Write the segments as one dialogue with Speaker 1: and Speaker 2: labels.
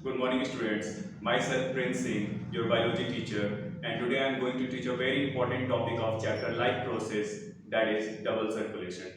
Speaker 1: Good morning students. Myself Prince Singh, your biology teacher, and today I am going to teach a very important topic of chapter life process, that is double circulation.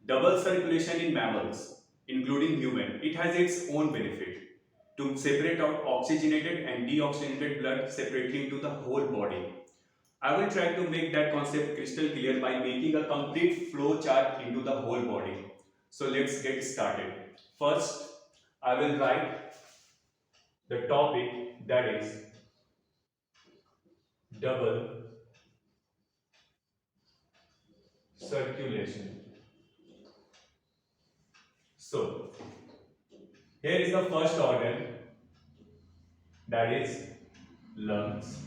Speaker 1: Double circulation in mammals, including human, it has its own benefit to separate out oxygenated and deoxygenated blood separately into the whole body. I will try to make that concept crystal clear by making a complete flow chart into the whole body. So let's get started. First, I will write the topic, that is double circulation. So here is the first organ, that is lungs,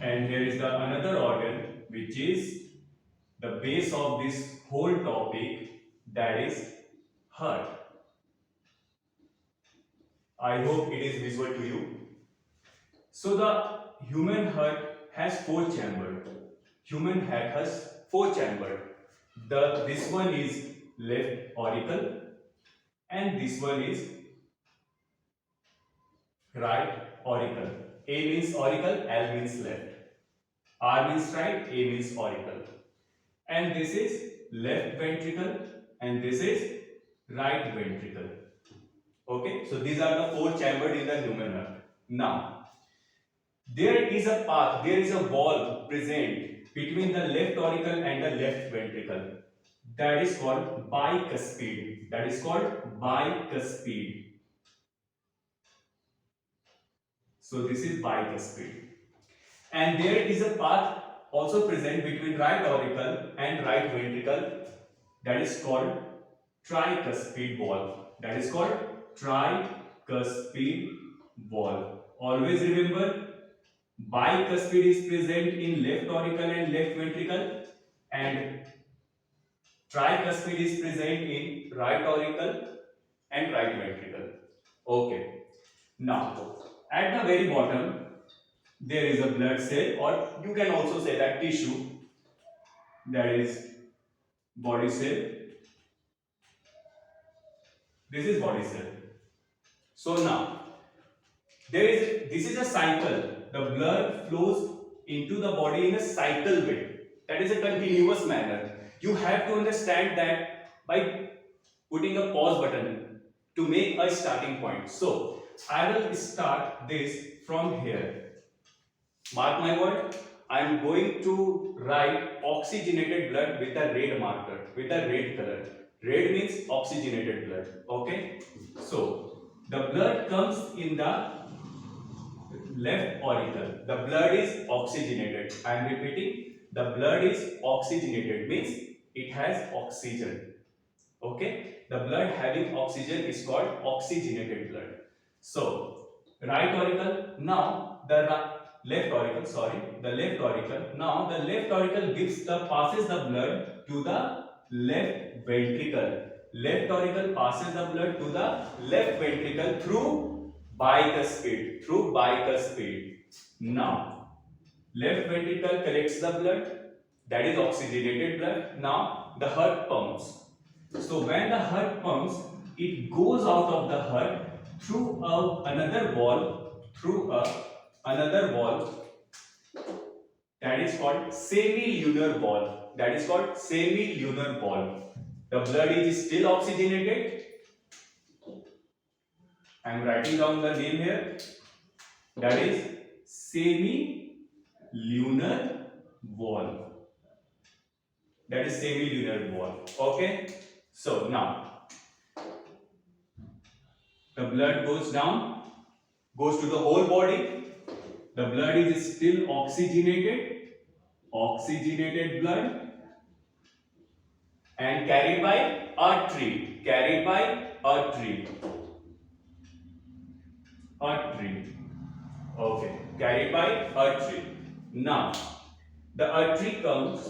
Speaker 1: and here is the another organ which is the base of this whole topic, that is heart. I hope it is visual to you. So the human heart has four chambers. Human heart has four chambers. This one is left auricle and this one is right auricle. A means auricle, L means left. R means right, A means auricle. And this is left ventricle and this is right ventricle. Okay, so these are the four chambers in the human heart. Now, there is a path, there is a wall present between the left auricle and the left ventricle. That is called bicuspid. That is called bicuspid. So this is bicuspid. And there is a path also present between right auricle and right ventricle, that is called tricuspid wall. That is called tricuspid wall. Always remember, bicuspid is present in left auricle and left ventricle, and tricuspid is present in right auricle and right ventricle. Okay. Now, at the very bottom, there is a blood cell, or you can also say that tissue, that is body cell. This is body cell. So now this is a cycle. The blood flows into the body in a cycle way. That is a continuous manner. You have to understand that by putting a pause button to make a starting point. So I will start this from here. Mark my word, I am going to write oxygenated blood with a red marker, with a red color. Red means oxygenated blood. Okay. So the blood comes in the left auricle. The blood is oxygenated. I am repeating, the blood is oxygenated, means it has oxygen. Okay. The blood having oxygen is called oxygenated blood. So right auricle, now left auricle, sorry, the left auricle. Now the left auricle passes the blood to the left ventricle. Left auricle passes the blood to the left ventricle through bicuspid. Through bicuspid. Now left ventricle collects the blood, that is oxygenated blood. Now the heart pumps. So when the heart pumps, it goes out of the heart through another wall, another wall, that is called semilunar wall. That is called semilunar wall. The blood is still oxygenated. I am writing down the name here. That is semilunar wall. That is semilunar wall. Okay. So now the blood goes down, goes to the whole body. The blood is still oxygenated, oxygenated blood, and carried by artery, carried by artery, artery. Okay, carried by artery. Now the artery comes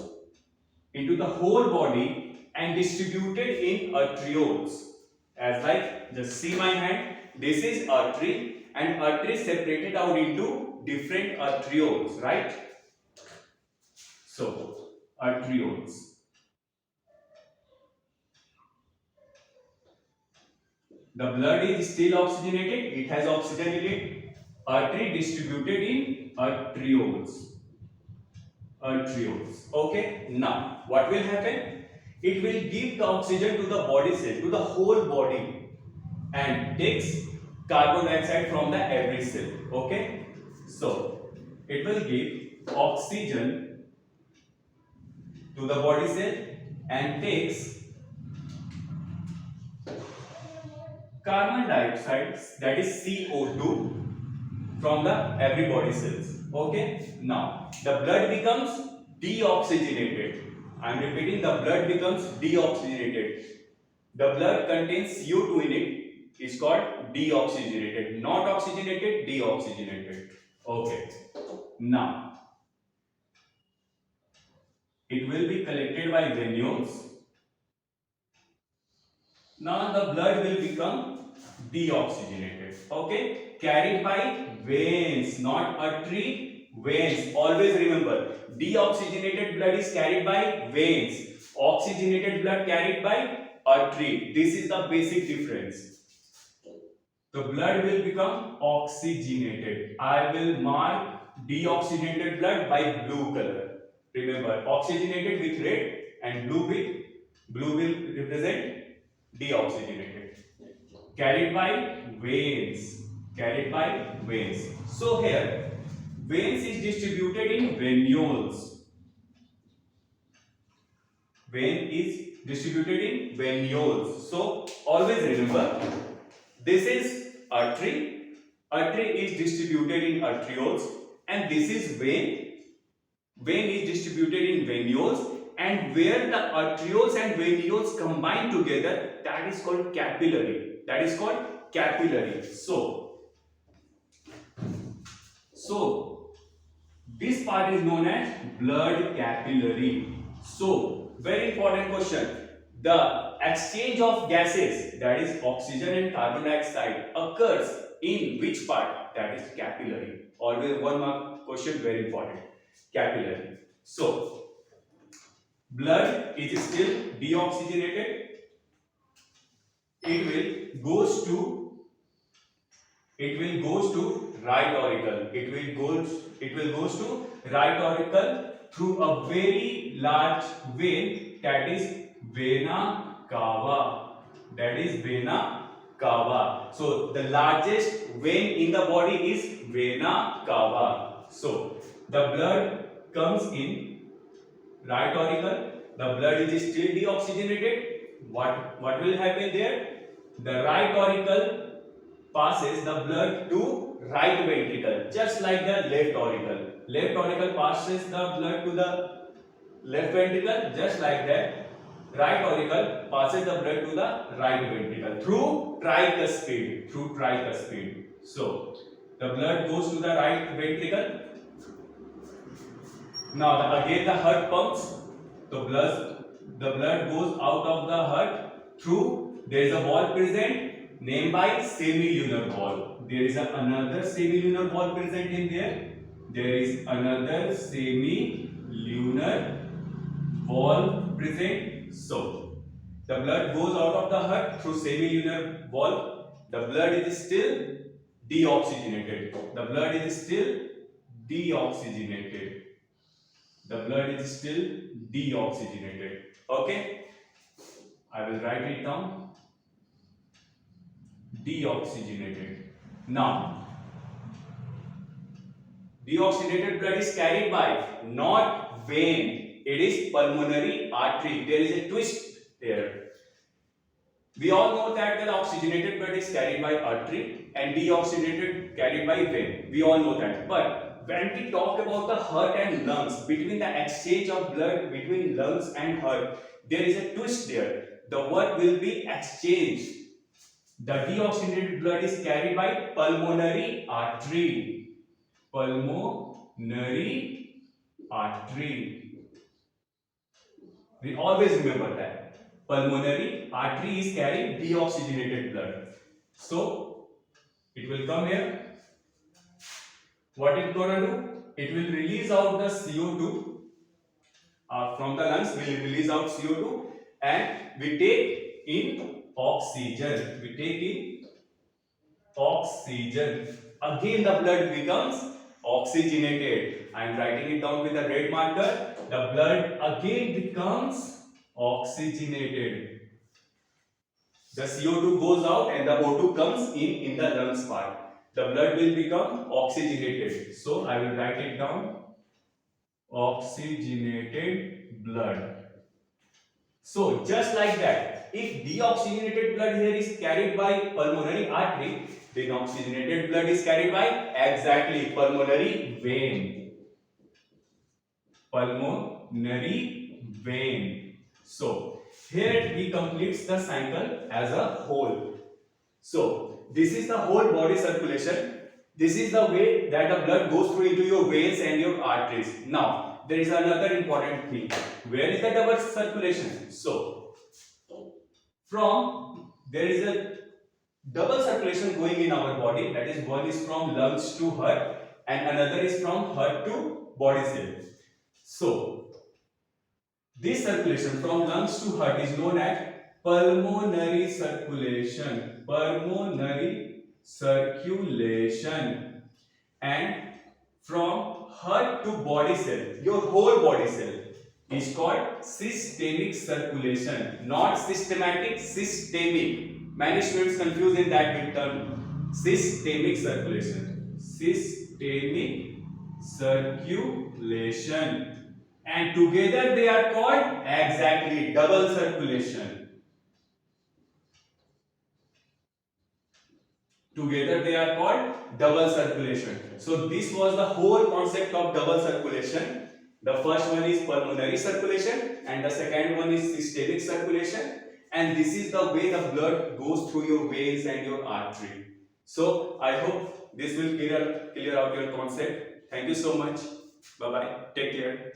Speaker 1: into the whole body and distributed in arterioles. As like, just see my hand, this is artery, and artery separated out into different arterioles, right? So arterioles. The blood is still oxygenated. It has oxygen in it. Artery distributed in arterioles. Arterioles. Okay. Now, what will happen? It will give the oxygen to the body cell, to the whole body, and takes carbon dioxide from the every cell. Okay. So, it will give oxygen to the body cell and takes carbon dioxide, that is CO2, from the every body cells. Okay. Now the blood becomes deoxygenated. I am repeating, the blood becomes deoxygenated. The blood contains CO2 in it, is called deoxygenated. Not oxygenated, deoxygenated. Okay. Now it will be collected by venules. Now the blood will become deoxygenated. Okay, carried by veins, not artery, veins. Always remember, deoxygenated blood is carried by veins. Oxygenated blood carried by artery. This is the basic difference. The blood will become oxygenated. I will mark deoxygenated blood by blue color. Remember, oxygenated with red and blue will represent deoxygenated. Carried by veins. Carried by veins. So here, veins is distributed in venules. Vein is distributed in venules. So always remember, this is artery. Artery is distributed in arterioles, and this is vein. Vein is distributed in venules, and where the arterioles and venules combine together, that is called capillary. That is called capillary. So this part is known as blood capillary. So very important question. The exchange of gases, that is oxygen and carbon dioxide, occurs in which part? That is capillary. Always one mark question, very important. Capillary. So blood is still deoxygenated. It will goes to right auricle. It will goes to right auricle through a very large vein, that is vena cava. That is vena cava. So the largest vein in the body is vena cava. So the blood comes in right auricle. The blood is still deoxygenated. What will happen there? The right auricle passes the blood to right ventricle, just like the left auricle. Left auricle passes the blood to the left ventricle, just like that. Right auricle passes the blood to the right ventricle through tricuspid. So the blood goes to the right ventricle. Now again the heart pumps. The blood goes out of the heart through, there is a valve present named by semilunar valve. There is another semilunar valve present in there. There is another semilunar valve present. So the blood goes out of the heart through semilunar valve. The blood is still deoxygenated. The blood is still deoxygenated. Okay, I will write it down. Deoxygenated. Now deoxygenated blood is carried by not vein, it is pulmonary artery. There is a twist there. We all know that the oxygenated blood is carried by artery and deoxygenated carried by vein. We all know that. But when we talk about the heart and lungs, between the exchange of blood between lungs and heart, there is a twist there. The word will be exchanged. The deoxygenated blood is carried by pulmonary artery. Pulmonary artery. We always remember that. Pulmonary artery is carrying deoxygenated blood. So it will come here. What it gonna do? It will release out the CO2 from the lungs. Will release out CO2, and we take in oxygen. We take in oxygen. Again the blood becomes oxygenated. I am writing it down with a red marker. The blood again becomes oxygenated. The CO2 goes out and the O2 comes in the lungs part. The blood will become oxygenated. So I will write it down. Oxygenated blood. So just like that, if deoxygenated blood here is carried by pulmonary artery, then oxygenated blood is carried by exactly pulmonary vein. Pulmonary vein. So here he completes the cycle as a whole. So this is the whole body circulation. This is the way that the blood goes through into your veins and your arteries. Now there is another important thing. Where is the double circulation? So from there is a double circulation going in our body. That is, one is from lungs to heart and another is from heart to body cell. So this circulation from lungs to heart is known as pulmonary circulation. Pulmonary circulation. And from heart to body cell, your whole body cell, is called systemic circulation. Not systematic, systemic. Many students confuse in that term. Systemic circulation. Systemic circulation. And together they are called exactly double circulation. Together they are called double circulation. So this was the whole concept of double circulation. The first one is pulmonary circulation and the second one is systemic circulation. And this is the way the blood goes through your veins and your artery. So I hope this will clear out your concept. Thank you so much. Bye bye. Take care.